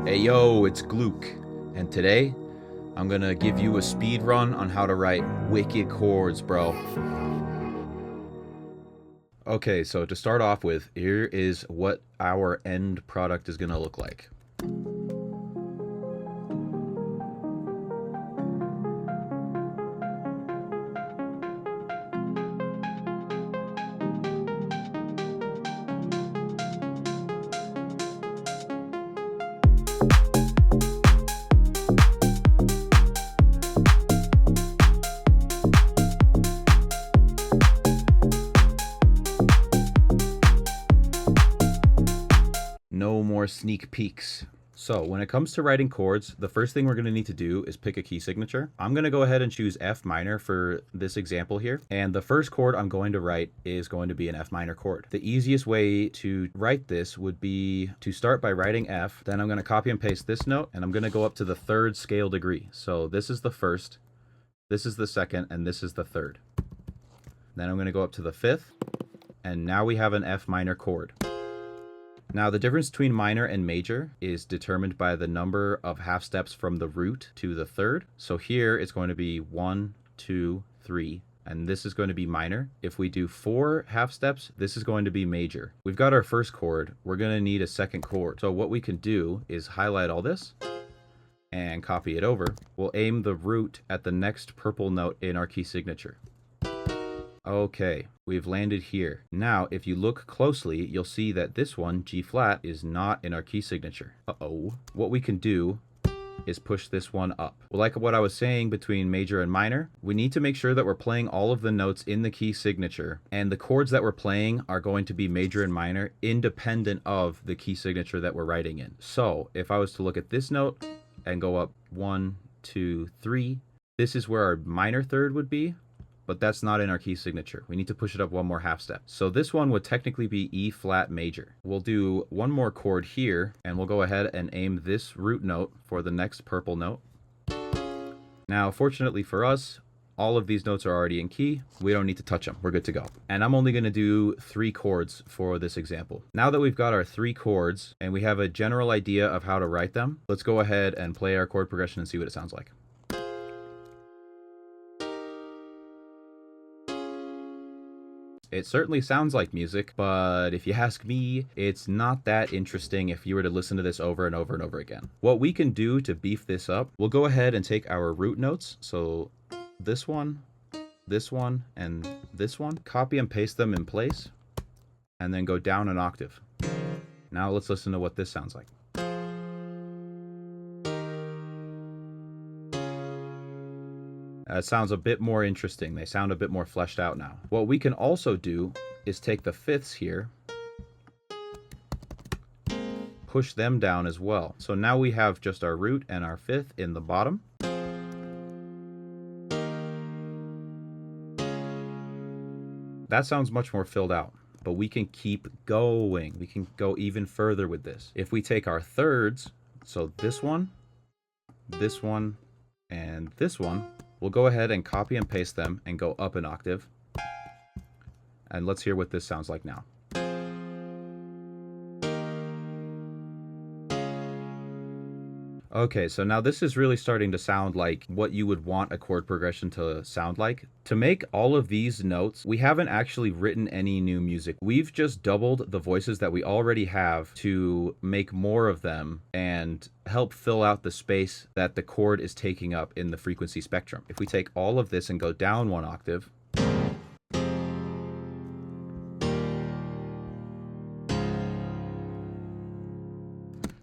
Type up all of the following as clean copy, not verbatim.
Hey yo, it's Gluck, and today I'm gonna give you a speed run on how to write wicked chords, bro. Okay, so to start off with, here is what our end product is gonna look like. No more sneak peeks. So when it comes to writing chords, the first thing we're going to need to do is pick a key signature. I'm going to go ahead and choose F minor for this example here. And the first chord I'm going to write is going to be an F minor chord. The easiest way to write this would be to start by writing F. Then I'm going to copy and paste this note, and I'm going to go up to the third scale degree. So this is the first, this is the second, and this is the third. Then I'm going to go up to the fifth, and now we have an F minor chord. Now, the difference between minor and major is determined by the number of half steps from the root to the third. So here it's going to be 1, 2, 3, and this is going to be minor. If we do 4 half steps, this is going to be major. We've got our first chord. We're going to need a second chord. So what we can do is highlight all this and copy it over. We'll aim the root at the next purple note in our key signature. Okay, we've landed here. Now, if you look closely, you'll see that this one, G flat, is not in our key signature. Uh-oh. What we can do is push this one up. Well, like what I was saying between major and minor, we need to make sure that we're playing all of the notes in the key signature, and the chords that we're playing are going to be major and minor independent of the key signature that we're writing in. So if I was to look at this note and go up 1, 2, 3, this is where our minor third would be, but that's not in our key signature. We need to push it up one more half step. So this one would technically be E flat major. We'll do one more chord here, and we'll go ahead and aim this root note for the next purple note. Now, fortunately for us, all of these notes are already in key. We don't need to touch them. We're good to go. And I'm only gonna do 3 chords for this example. Now that we've got our 3 chords and we have a general idea of how to write them, let's go ahead and play our chord progression and see what it sounds like. It certainly sounds like music, but if you ask me, it's not that interesting if you were to listen to this over and over and over again. What we can do to beef this up, we'll go ahead and take our root notes, so this one, and this one, copy and paste them in place, and then go down an octave. Now let's listen to what this sounds like. It sounds a bit more interesting. They sound a bit more fleshed out now. What we can also do is take the fifths here, push them down as well. So now we have just our root and our fifth in the bottom. That sounds much more filled out, but we can keep going. We can go even further with this. If we take our thirds, so this one, and this one, we'll go ahead and copy and paste them and go up an octave. And let's hear what this sounds like now. Okay, so now this is really starting to sound like what you would want a chord progression to sound like. To make all of these notes, we haven't actually written any new music. We've just doubled the voices that we already have to make more of them and help fill out the space that the chord is taking up in the frequency spectrum. If we take all of this and go down one octave,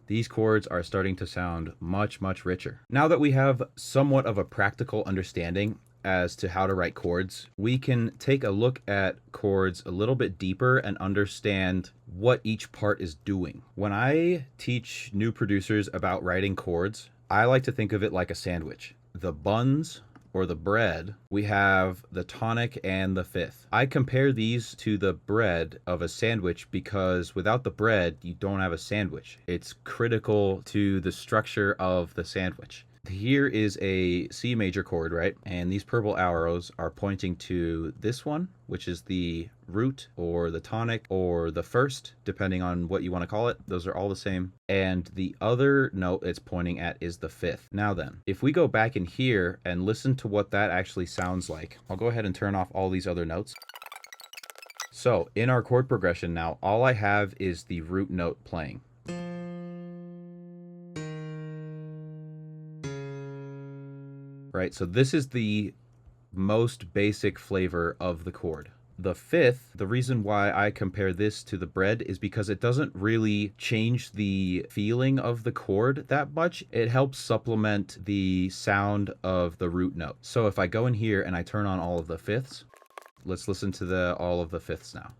these chords are starting to sound much, much richer. Now that we have somewhat of a practical understanding as to how to write chords, we can take a look at chords a little bit deeper and understand what each part is doing. When I teach new producers about writing chords, I like to think of it like a sandwich. The buns, or the bread, we have the tonic and the fifth. I compare these to the bread of a sandwich because without the bread, you don't have a sandwich. It's critical to the structure of the sandwich. Here is a C major chord, right? And these purple arrows are pointing to this one, which is the root or the tonic or the first, depending on what you want to call it. Those are all the same. And the other note it's pointing at is the fifth. Now then, if we go back in here and listen to what that actually sounds like, I'll go ahead and turn off all these other notes. So in our chord progression now, all I have is the root note playing. Right, so this is the most basic flavor of the chord. The fifth, the reason why I compare this to the bread is because it doesn't really change the feeling of the chord that much. It helps supplement the sound of the root note. So if I go in here and I turn on all of the fifths, let's listen to all of the fifths now.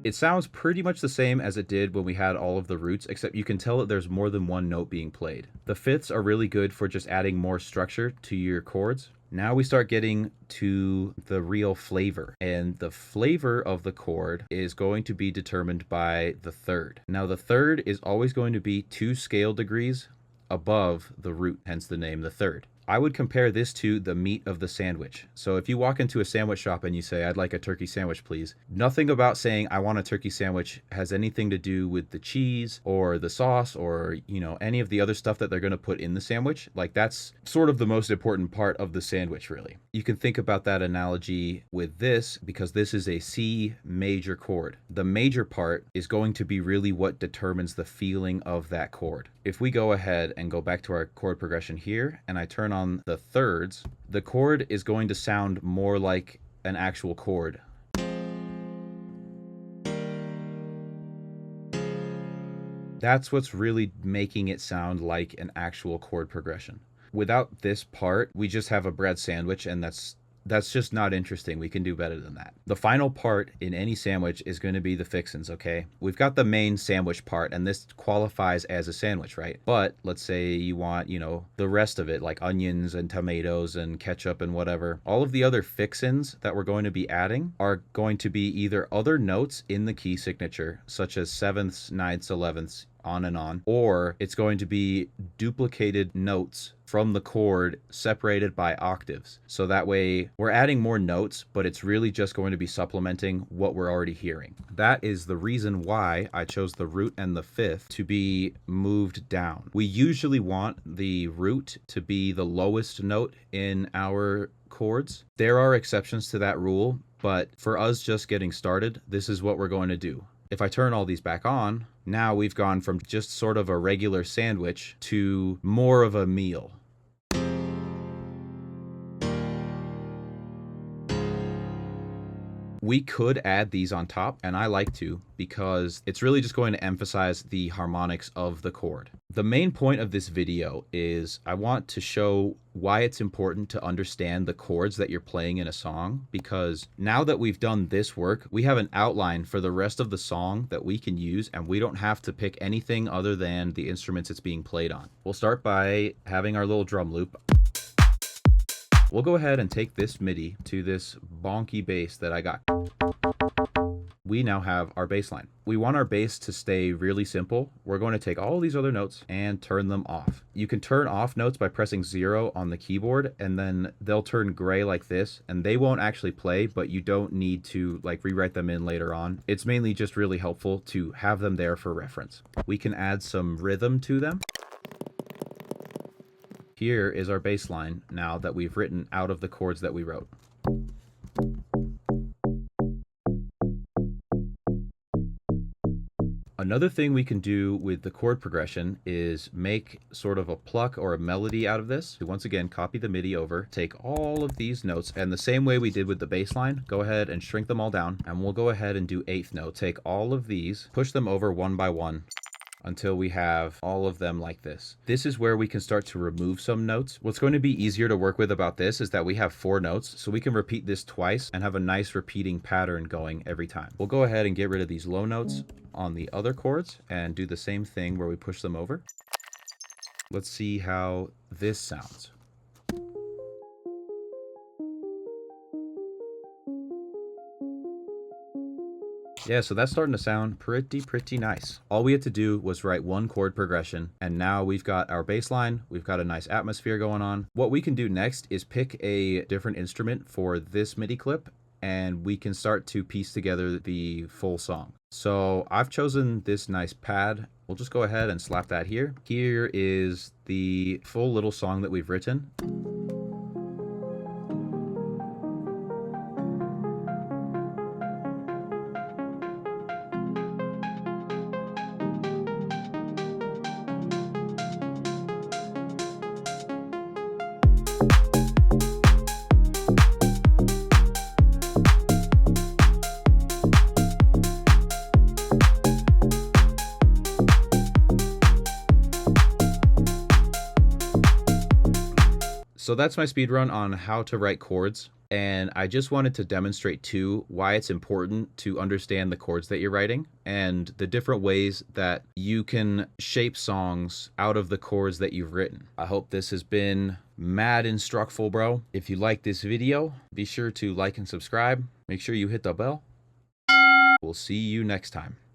It sounds pretty much the same as it did when we had all of the roots, except you can tell that there's more than one note being played. The fifths are really good for just adding more structure to your chords. Now we start getting to the real flavor, and the flavor of the chord is going to be determined by the third. Now the third is always going to be 2 scale degrees above the root, hence the name the third. I would compare this to the meat of the sandwich. So if you walk into a sandwich shop and you say, I'd like a turkey sandwich, please. Nothing about saying I want a turkey sandwich has anything to do with the cheese or the sauce or, you know, any of the other stuff that they're going to put in the sandwich. Like, that's sort of the most important part of the sandwich, really. You can think about that analogy with this because this is a C major chord. The major part is going to be really what determines the feeling of that chord. If we go ahead and go back to our chord progression here and I turn on the thirds, the chord is going to sound more like an actual chord. That's what's really making it sound like an actual chord progression. Without this part, we just have a bread sandwich, and that's just not interesting. We can do better than that. The final part in any sandwich is going to be the fixins, okay? We've got the main sandwich part, and this qualifies as a sandwich, right? But let's say you want, you know, the rest of it, like onions and tomatoes and ketchup and whatever. All of the other fixins that we're going to be adding are going to be either other notes in the key signature, such as sevenths, ninths, elevenths, on and on, or it's going to be duplicated notes from the chord separated by octaves. So that way we're adding more notes, but it's really just going to be supplementing what we're already hearing. That is the reason why I chose the root and the fifth to be moved down. We usually want the root to be the lowest note in our chords. There are exceptions to that rule, but for us just getting started, this is what we're going to do. If I turn all these back on, now we've gone from just sort of a regular sandwich to more of a meal. We could add these on top, and I like to, because it's really just going to emphasize the harmonics of the chord. The main point of this video is I want to show why it's important to understand the chords that you're playing in a song, because now that we've done this work, we have an outline for the rest of the song that we can use, and we don't have to pick anything other than the instruments it's being played on. We'll start by having our little drum loop. We'll go ahead and take this MIDI to this bonky bass that I got. We now have our bass line. We want our bass to stay really simple. We're going to take all these other notes and turn them off. You can turn off notes by pressing 0 on the keyboard, and then they'll turn gray like this, and they won't actually play, but you don't need to like rewrite them in later on. It's mainly just really helpful to have them there for reference. We can add some rhythm to them. Here is our bass line now that we've written out of the chords that we wrote. Another thing we can do with the chord progression is make sort of a pluck or a melody out of this. Once again, copy the MIDI over, take all of these notes, and the same way we did with the bass line, go ahead and shrink them all down, and we'll go ahead and do eighth note. Take all of these, push them over one by one, until we have all of them like this. This is where we can start to remove some notes. What's going to be easier to work with about this is that we have 4 notes, so we can repeat this twice and have a nice repeating pattern going every time. We'll go ahead and get rid of these low notes on the other chords and do the same thing where we push them over. Let's see how this sounds. Yeah, so that's starting to sound pretty nice. All we had to do was write one chord progression, and now we've got our bass line, we've got a nice atmosphere going on. What we can do next is pick a different instrument for this MIDI clip, and we can start to piece together the full song. So I've chosen this nice pad. We'll just go ahead and slap that here. Here is the full little song that we've written. So that's my speed run on how to write chords. And I just wanted to demonstrate too why it's important to understand the chords that you're writing and the different ways that you can shape songs out of the chords that you've written. I hope this has been mad instructful, bro. If you like this video, be sure to like and subscribe. Make sure you hit the bell. We'll see you next time.